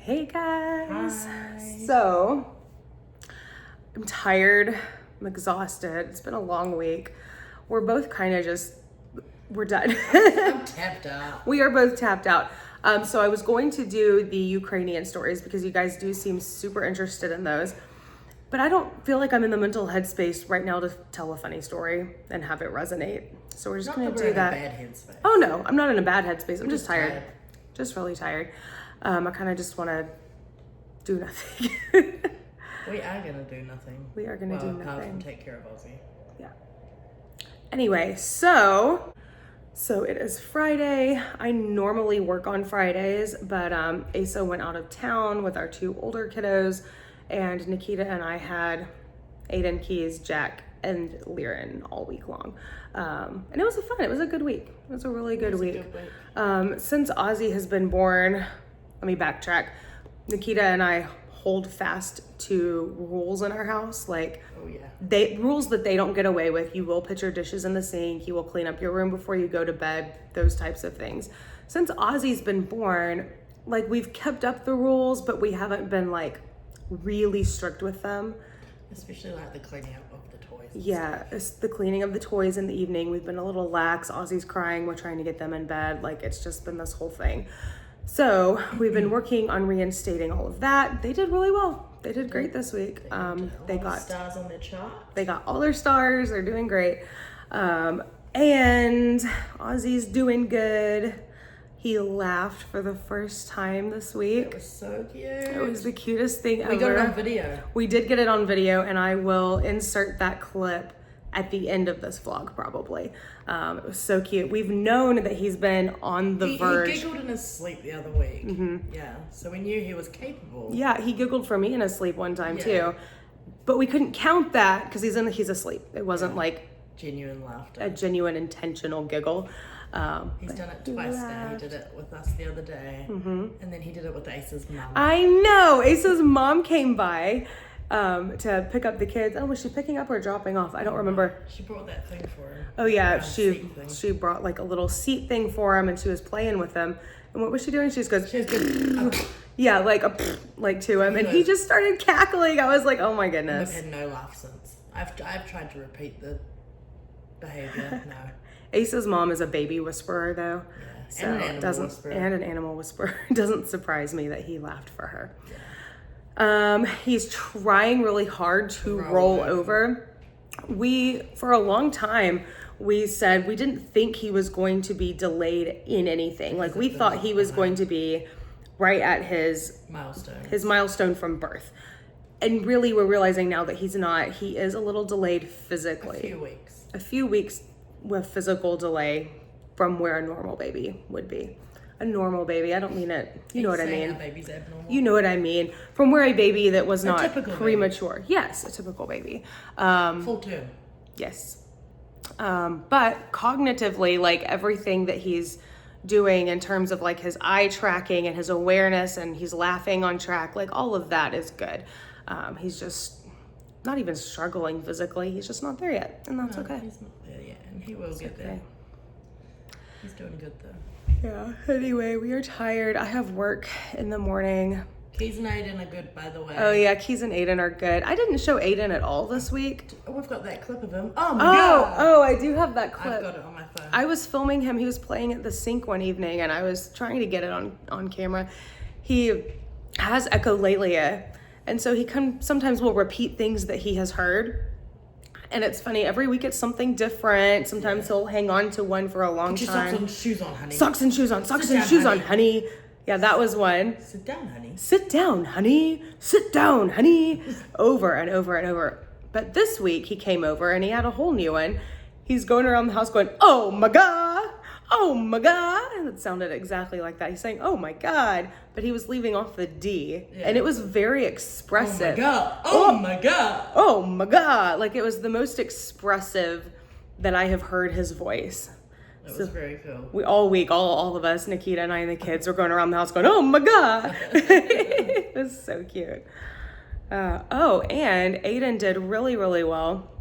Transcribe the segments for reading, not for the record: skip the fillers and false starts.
Hey guys. Hi. So, I'm tired. I'm exhausted. It's been a long week. We're both kind of we're done. I'm tapped out. We are both tapped out. So I was going to do the Ukrainian stories because you guys do seem super interested in those. But I don't feel like I'm in the mental headspace right now to tell a funny story and have it resonate. So we're just going to do that. Not in a bad headspace. Oh no, I'm not in a bad headspace. I'm just tired. tired. Just really tired. I kind of just want to do nothing. We are going to do nothing. We are going to do Apart from nothing. take care of Ozzy. Yeah. Anyway, so it is Friday. I normally work on Fridays, but Asa went out of town with our two older kiddos, and Nikita and I had Aiden, Keys, Jack, and Liren all week long. And it was fun. It was a good week. It was a really good week. Since Ozzy has been born, let me backtrack. Nikita and I hold fast to rules in our house, like rules that they don't get away with. You will put your dishes in the sink, you will clean up your room before you go to bed, those types of things. Since Ozzy's been born, like, we've kept up the rules, but we haven't been like really strict with them. Especially like the cleaning up of the toys. Yeah, it's the cleaning of the toys in the evening. We've been a little lax. Ozzy's crying, we're trying to get them in bed. Like, it's just been this whole thing. So we've been working on reinstating all of that. They did really well. They did great this week. They got stars on their chart. They got all their stars. They're doing great. And Ozzy's doing good. He laughed for the first time this week. It was so cute. It was the cutest thing ever. We got it on video. We did get it on video, and I will insert that clip at the end of this vlog, probably. It was so cute. We've known that he's been on the verge. He giggled in his sleep the other week. Yeah, so we knew he was capable. Yeah, he giggled for me in his sleep one time too. But we couldn't count that because he's asleep. It wasn't like Genuine laughter. a genuine intentional giggle. He's done it twice now. He did it with us the other day. And then he did it with Asa's mum. I know. Asa's mom came by to pick up the kids. Oh, was she picking up or dropping off? I don't remember. She brought that thing for him. Oh yeah, seat thing. she brought like a little seat thing for him, and she was playing with him. And what was she doing? She just goes, yeah, like to him, and he just started cackling. I was like, oh my goodness. I've had no laugh since. I've tried to repeat the behavior. No. Asa's mom is a baby whisperer though. Yeah. So And an animal it doesn't whisperer. and an animal whisperer. It doesn't surprise me that he laughed for her. He's trying really hard to roll over. For a long time, we said we didn't think he was going to be delayed in anything. Like, we thought he was going to be right at his milestone from birth. And really, we're realizing now that he's not. He is a little delayed physically. A few weeks with physical delay from where a normal baby would be. A normal baby, I don't mean it. You know what I mean. A baby's abnormal. You know what I mean. From where a baby that was not typical premature. Baby. Yes, a typical baby. Full term. Yes. But cognitively, like, everything that he's doing in terms of like his eye tracking and his awareness, and he's laughing on track, like, all of that is good. He's just not even struggling physically. He's just not there yet. And that's okay. He's not there yet, and he will get there. He's doing good though. Yeah, anyway, we are tired. I have work in the morning. Keys and Aiden are good, by the way. Oh yeah, Keys and Aiden are good. I didn't show Aiden at all this week. We've got that clip of him. Oh my god! Oh, I do have that clip. I've got it on my phone. I was filming him. He was playing at the sink one evening, and I was trying to get it on camera. He has echolalia, and so he sometimes will repeat things that he has heard. And it's funny, every week it's something different. Sometimes he'll hang on to one for a long time. Socks and shoes on, honey. Socks and shoes on. Socks and shoes on, honey. Yeah, that was one. Sit down, honey. Sit down, honey. Sit down, honey. Over and over and over. But this week he came over and he had a whole new one. He's going around the house going, oh my God. Oh my God. And it sounded exactly like that. He's saying, oh my God. But he was leaving off the D. Yeah. And it was very expressive. Oh my God. Oh my God. Oh my God. Like, it was the most expressive that I have heard his voice. It was very cool. We all week, all of us, Nikita and I and the kids, were going around the house going, oh my God. It was so cute. And Aiden did really, really well.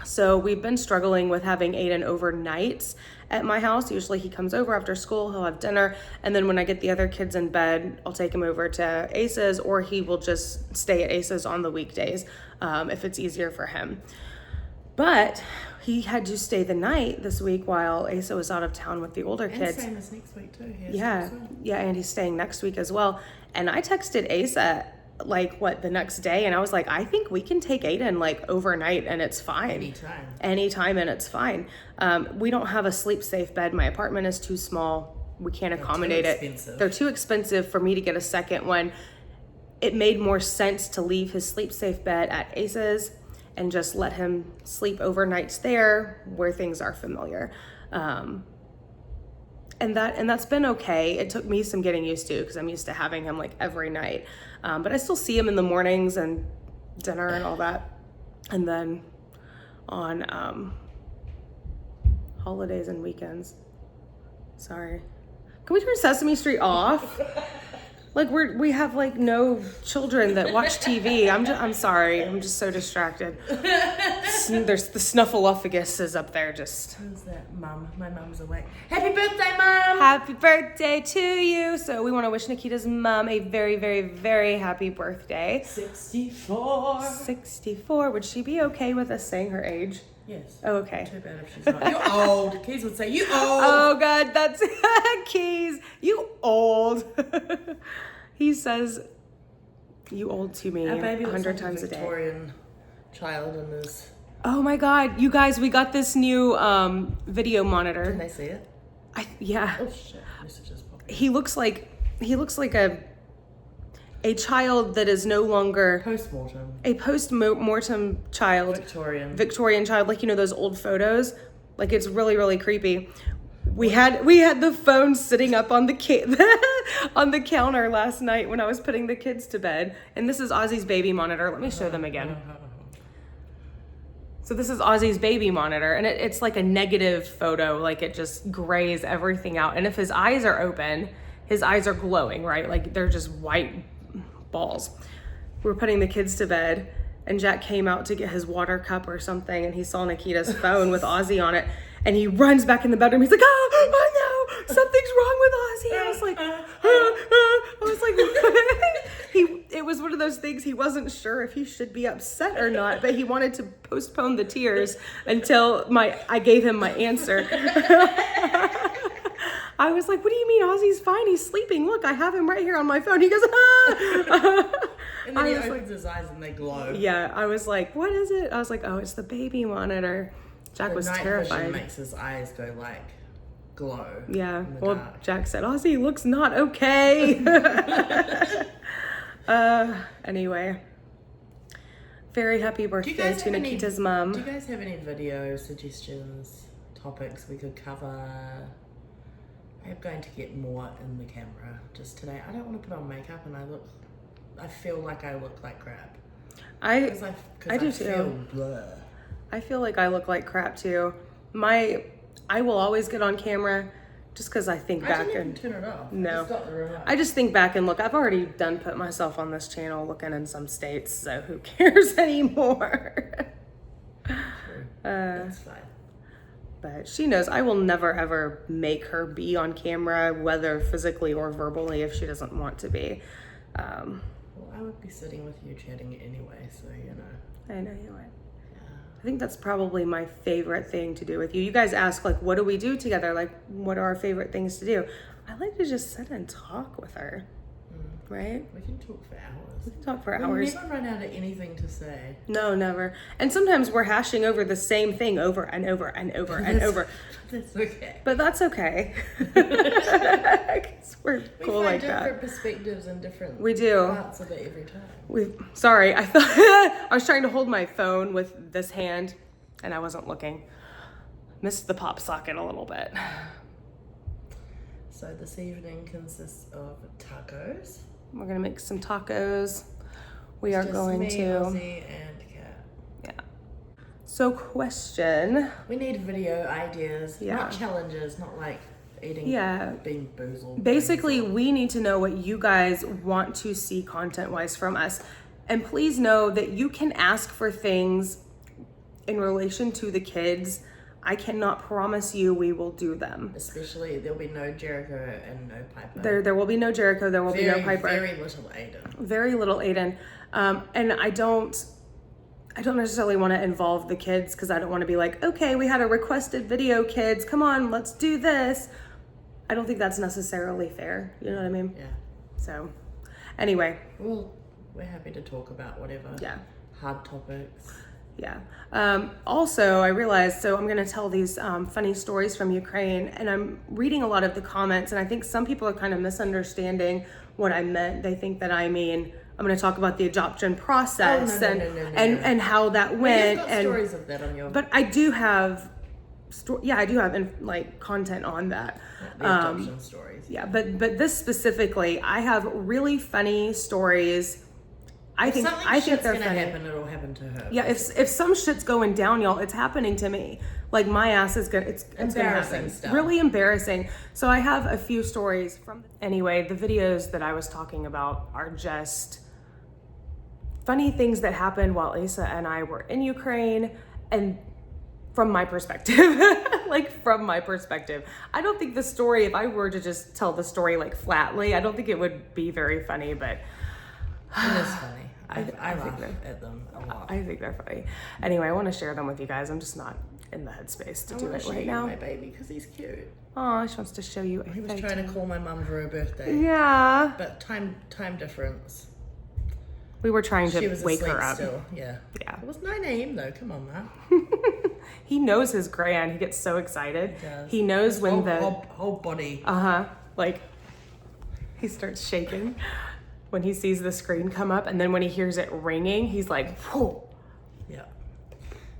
So we've been struggling with having Aiden overnights at my house. Usually he comes over after school, he'll have dinner, and then when I get the other kids in bed, I'll take him over to Ace's, or he will just stay at Ace's on the weekdays if it's easier for him. But he had to stay the night this week while Asa was out of town with the older kids. And same as next week too. Yeah, and he's staying next week as well. And I texted Asa the next day, and I was like, I think we can take Aiden overnight and it's fine. Anytime and it's fine. We don't have a sleep safe bed. My apartment is too small. We can't accommodate it. They're too expensive for me to get a second one. It made more sense to leave his sleep safe bed at Ace's and just let him sleep overnights there where things are familiar. And that's been okay. It took me some getting used to because I'm used to having him every night. But I still see him in the mornings and dinner and all that. And then on holidays and weekends. Sorry. Can we turn Sesame Street off? We have no children that watch TV. I'm sorry. I'm just so distracted. There's the snuffleupagus is up there just. Who's that? Mum. My mum's awake. Happy birthday, Mum! Happy birthday to you. So we want to wish Nikita's mom a very, very, very happy birthday. 64. 64. Would she be okay with us saying her age? Yes. Oh, okay. Too bad if she's not. You're old. Keys would say, you old. Oh, God, that's Keys. You old. He says, you old to me 100 times a day. Victorian child in his... Oh, my God. You guys, we got this new video monitor. Can they see it? Yeah. Oh, shit. Messages popping. He looks like a child that is no longer a post-mortem child. Victorian child, those old photos. It's really, really creepy. We had the phone sitting up on the on the counter last night when I was putting the kids to bed. And this is Ozzy's baby monitor. Let me show them again. So this is Ozzy's baby monitor, and it's like a negative photo. It just grays everything out. And if his eyes are open, his eyes are glowing, right? They're just white balls. We're putting the kids to bed, and Jack came out to get his water cup or something, and he saw Nikita's phone with Ozzy on it, and he runs back in the bedroom. He's like, oh no, something's wrong with Ozzy. I was like, it was one of those things he wasn't sure if he should be upset or not, but he wanted to postpone the tears until I gave him my answer. I was like, what do you mean Ozzy's fine? He's sleeping. Look, I have him right here on my phone. He goes, ah! And then he opens his eyes and they glow. Yeah, I was like, what is it? I was like, oh, it's the baby monitor. Jack was terrified. Vision makes his eyes go glow. Yeah, well, dark. Jack said, Ozzy looks not okay. Anyway, very happy birthday to Nikita's mom. Do you guys have any video suggestions, topics we could cover? I'm going to get more in the camera just today. I don't want to put on makeup and I feel like I look like crap. I do feel too. Blur. I feel like I look like crap too. I will always get on camera just because I think back and turn it off. No, I just think back and look. I've already put myself on this channel looking in some states, so who cares anymore? True. That's fine. But she knows I will never ever make her be on camera, whether physically or verbally, if she doesn't want to be. Well, I would be sitting with you chatting anyway, so you know. I know you would. I think that's probably my favorite thing to do with you. You guys ask, what do we do together? What are our favorite things to do? I like to just sit and talk with her, right? We can talk for hours. We can talk for hours. We never run out of anything to say. No, never. And sometimes we're hashing over the same thing over and over and over and over. That's okay. But that's okay. We're cool like that. We find different perspectives and different parts of it every time. Sorry, I thought I was trying to hold my phone with this hand and I wasn't looking. Missed the pop socket a little bit. So this evening consists of tacos. We're gonna make some tacos. We are going to. Ozzy, and Kat. Yeah. So question. We need video ideas, not challenges, not eating being boozled. Basically, we need to know what you guys want to see content-wise from us. And please know that you can ask for things in relation to the kids, I cannot promise you we will do them. Especially, there'll be no Jericho and no Piper. There will be no Jericho, there will be no Piper. Very little Aiden. Very little Aiden. And I don't necessarily want to involve the kids because I don't want to be like, okay, we had a requested video, kids, come on, let's do this. I don't think that's necessarily fair. You know what I mean? Yeah. So, anyway. Well, we're happy to talk about whatever. Yeah. Hard topics. Yeah. Also, I realized, so I'm going to tell these funny stories from Ukraine, and I'm reading a lot of the comments, and I think some people are kind of misunderstanding what I meant. They think that I mean, I'm going to talk about the adoption process and how that went. You've got stories of that on your... But I do have, I do have like content on that. The adoption stories. Yeah, but this specifically, I have really funny stories. I think they're gonna funny. happen, it'll happen to her. Yeah, if some shit's going down, y'all, it's happening to me. Like my ass is gonna, it's gonna happen. Stuff. Really embarrassing. So I have a few stories from. Anyway, the videos that I was talking about are just funny things that happened while Asa and I were in Ukraine, and from my perspective, like from my perspective, I don't think the story. If I were to just tell the story like flatly, I don't think it would be very funny, but. It is funny. I laugh at them a lot. I think they're funny. Anyway, I want to share them with you guys. I'm just not in the headspace to do it right now. My baby, because he's cute. Oh, she wants to show you. He was trying to call my mum for her birthday. Yeah. But time difference. We were trying to wake her up. Still. Yeah. Yeah. It was 9 a.m. though. Come on, Matt. He knows his grand. He gets so excited. He does. He knows when whole body. Like he starts shaking when he sees the screen come up, and then when he hears it ringing, he's like, whoa. Yeah.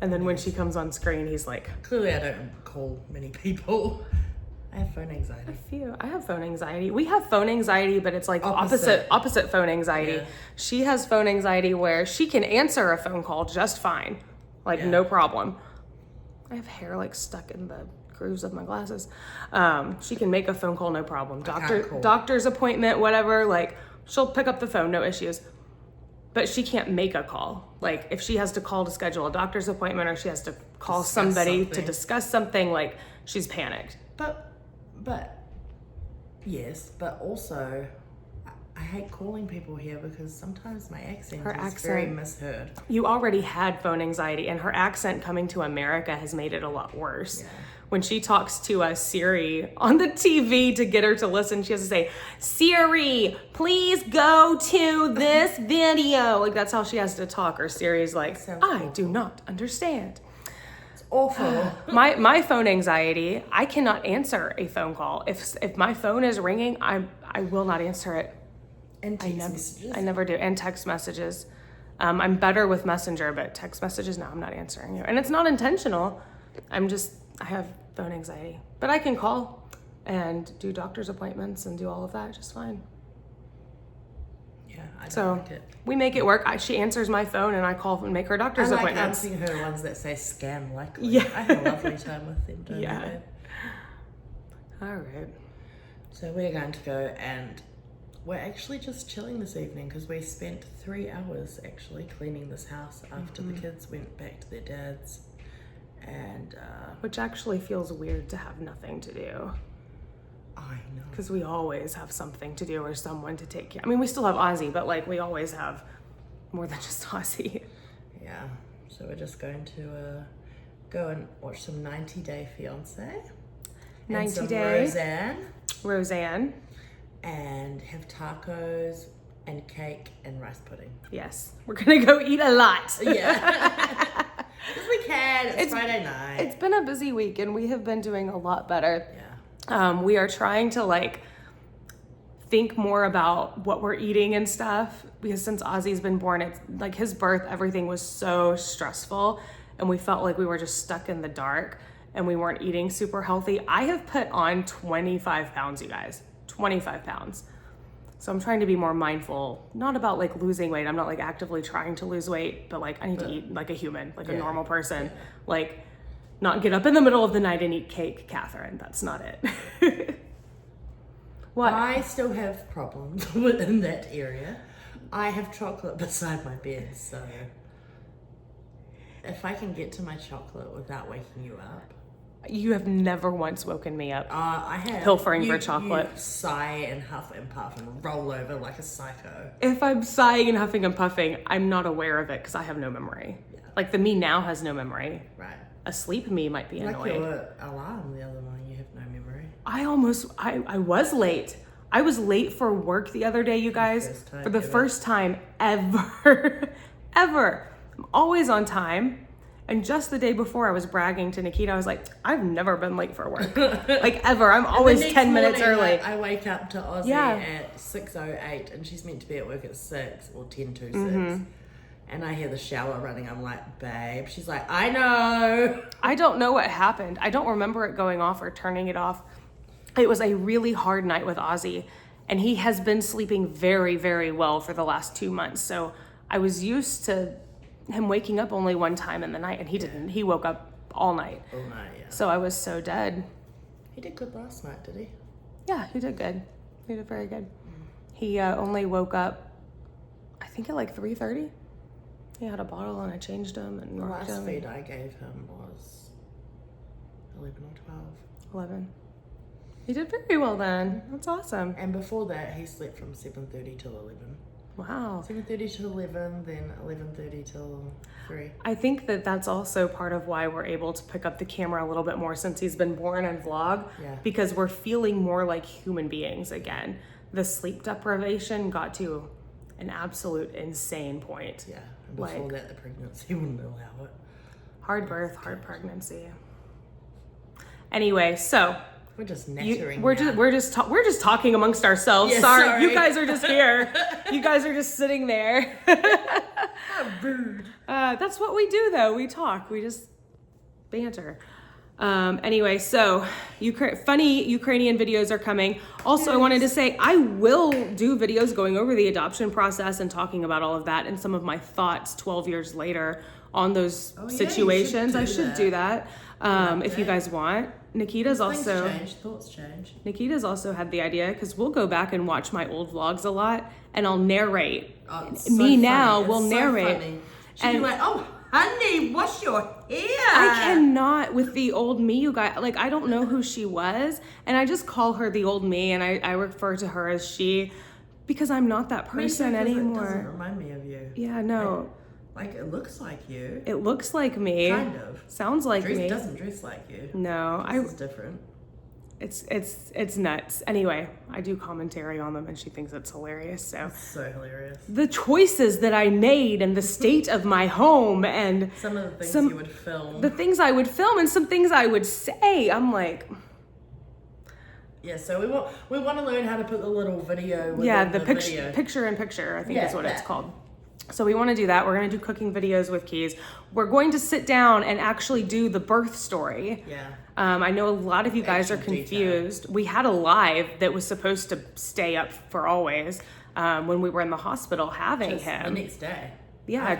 And then when she comes on screen, he's like, clearly I don't call many people. I have phone anxiety. I have phone anxiety. We have phone anxiety, but it's like opposite phone anxiety. Yeah. She has phone anxiety where she can answer a phone call just fine. Like no problem. I have hair like stuck in the grooves of my glasses. She can make a phone call, no problem. Doctor's appointment, whatever, like she'll pick up the phone, no issues. But she can't make a call. Like if she has to call to schedule a doctor's appointment or she has to call somebody to discuss something, like she's panicked. But yes, but also I hate calling people here because sometimes my accent is very misheard. You already had phone anxiety, and her accent coming to America has made it a lot worse. Yeah. When she talks to Siri on the TV to get her to listen, she has to say, Siri, please go to this video. Like that's how she has to talk. Or Siri's like, I do not understand. Awful. my phone anxiety, I cannot answer a phone call. If my phone is ringing, I will not answer it. And text messages? I never do. And text messages. I'm better with Messenger, but text messages, no, I'm not answering you. And it's not intentional. I have phone anxiety. But I can call and do doctor's appointments and do all of that just fine. Yeah, I don't like it. We make it work. She answers my phone and I call and make her doctor's appointments. I like answering her ones that say scam likely. Yeah. I have a lovely time with them, don't I? All right. So we're going to go, and we're actually just chilling this evening because we spent 3 hours actually cleaning this house after the kids went back to their dad's. And which actually feels weird to have nothing to do. I know. Because we always have something to do or someone to take care. I mean, we still have Ozzy, but like we always have more than just Ozzy. Yeah. So we're just going to go and watch some 90 Day Fiancé. 90 Day. Roseanne. And have tacos and cake and rice pudding. Yes. We're going to go eat a lot. Yeah. Because we can. It's Friday night. It's been a busy week and we have been doing a lot better. Yeah. We are trying to like think more about what we're eating and stuff because since Ozzy's been born, it's like his birth, everything was so stressful and we felt like we were just stuck in the dark and we weren't eating super healthy. I have put on 25 pounds, you guys, 25 pounds. So I'm trying to be more mindful, not about like losing weight. I'm not like actively trying to lose weight, but like I need to eat like a human, like a normal person. Yeah. Like not get up in the middle of the night and eat cake, Catherine. That's not it. What? I still have problems within that area. I have chocolate beside my bed, so If I can get to my chocolate without waking you up. You have never once woken me up. I have. Pilfering for chocolate. You sigh and huff and puff and roll over like a psycho. If I'm sighing and huffing and puffing, I'm not aware of it because I have no memory. Yeah. Like the me now has no memory. Right. Asleep me might be Like annoying. your alarm the other morning, you have no memory. I was late. I was late for work the other day, you guys. For the first time ever. ever. I'm always on time. And just the day before, I was bragging to Nikita. I was like, I've never been late for work. Like, ever. I'm always 10 minutes early. I wake up to Ozzy at 6:08 and she's meant to be at work at 6 or 10 to 6. And I hear the shower running. I'm like, babe. She's like, I know. I don't know what happened. I don't remember it going off or turning it off. It was a really hard night with Ozzy. And he has been sleeping very, very well for the last 2 months. So I was used to him waking up only one time in the night, and he didn't. He woke up all night. All night, yeah. So I was so dead. He did good last night, did he? Yeah, he did good. He did very good. He only woke up, I think at like 3:30. He had a bottle and I changed him and The rocked last him. feed I gave him was 11 or 12. 11. He did very well then. That's awesome. And before that, he slept from 7:30 till 11. Wow. 7:30 till 11, then 11:30 till 3. I think that that's also part of why we're able to pick up the camera a little bit more since he's been born and vlog. Yeah. Because we're feeling more like human beings again. The sleep deprivation got to an absolute insane point. Yeah. And before that, the pregnancy wouldn't allow it. Hard birth, hard pregnancy. Anyway, so We're just nattering. we're just talking amongst ourselves. Yeah, sorry, you sorry. guys are just here. You guys are just sitting there. How rude. That's what we do, though. We talk. We just banter. Anyway, so funny Ukrainian videos are coming. Also, I wanted to say I will do videos going over the adoption process and talking about all of that and some of my thoughts 12 years later on those situations. I should do that if you guys want. Nikita's also Thoughts change. Nikita's also had the idea because we'll go back and watch my old vlogs a lot and I'll narrate. Me now will narrate. She'll be like, oh, honey, wash your hair. I cannot with the old me, you guys. Like, I don't know who she was. And I just call her the old me and I refer to her as she because I'm not that person anymore. It doesn't remind me of you. Yeah, no. Like, it looks like you. It looks like me. Kind of. Sounds like me. It doesn't dress like you. No. This is different. It's nuts. Anyway, I do commentary on them and she thinks it's hilarious. So hilarious. The choices that I made and the state of my home and some of the things you would film. The things I would film and some things I would say. I'm like, yeah, so we want to learn how to put the little video within the video. picture in picture, I think is what it's called. So we want to do that. We're going to do cooking videos with Keys. We're going to sit down and actually do the birth story. Yeah. I know a lot of you guys are confused. We had a live that was supposed to stay up for always when we were in the hospital having him. The next day. Yeah,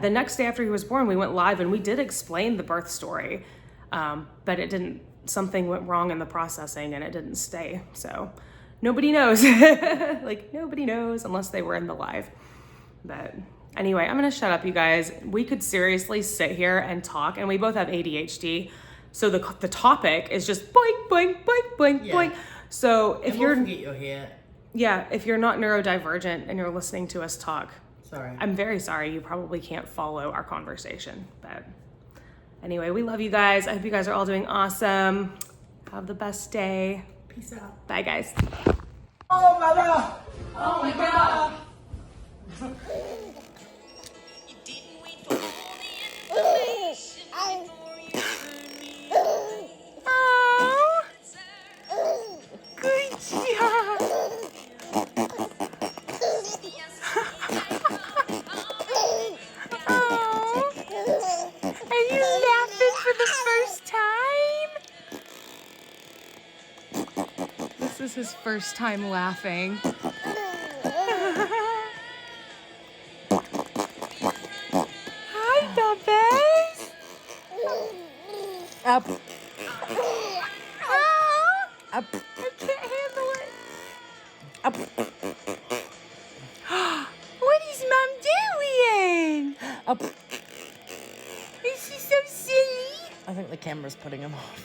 the next day after he was born, we went live and we did explain the birth story, but it didn't. Something went wrong in the processing and it didn't stay. So nobody knows. Like nobody knows unless they were in the live. But anyway, I'm gonna shut up, you guys. We could seriously sit here and talk, and we both have ADHD. So the topic is just boink, boink, boink, boink, boink. So if you're forget your hair. Yeah, if you're not neurodivergent and you're listening to us talk, sorry. I'm very sorry. You probably can't follow our conversation. But anyway, we love you guys. I hope you guys are all doing awesome. Have the best day. Peace out. Bye, guys. Oh my God! Oh my God! You didn't wait for all the information before you turned me away. Oh, good job. Oh, are you laughing for the first time? This is his first time laughing. Hi, Bubba's. Up. Oh, up. I can't handle it. Up. What is Mom doing? Up. camera's putting him off.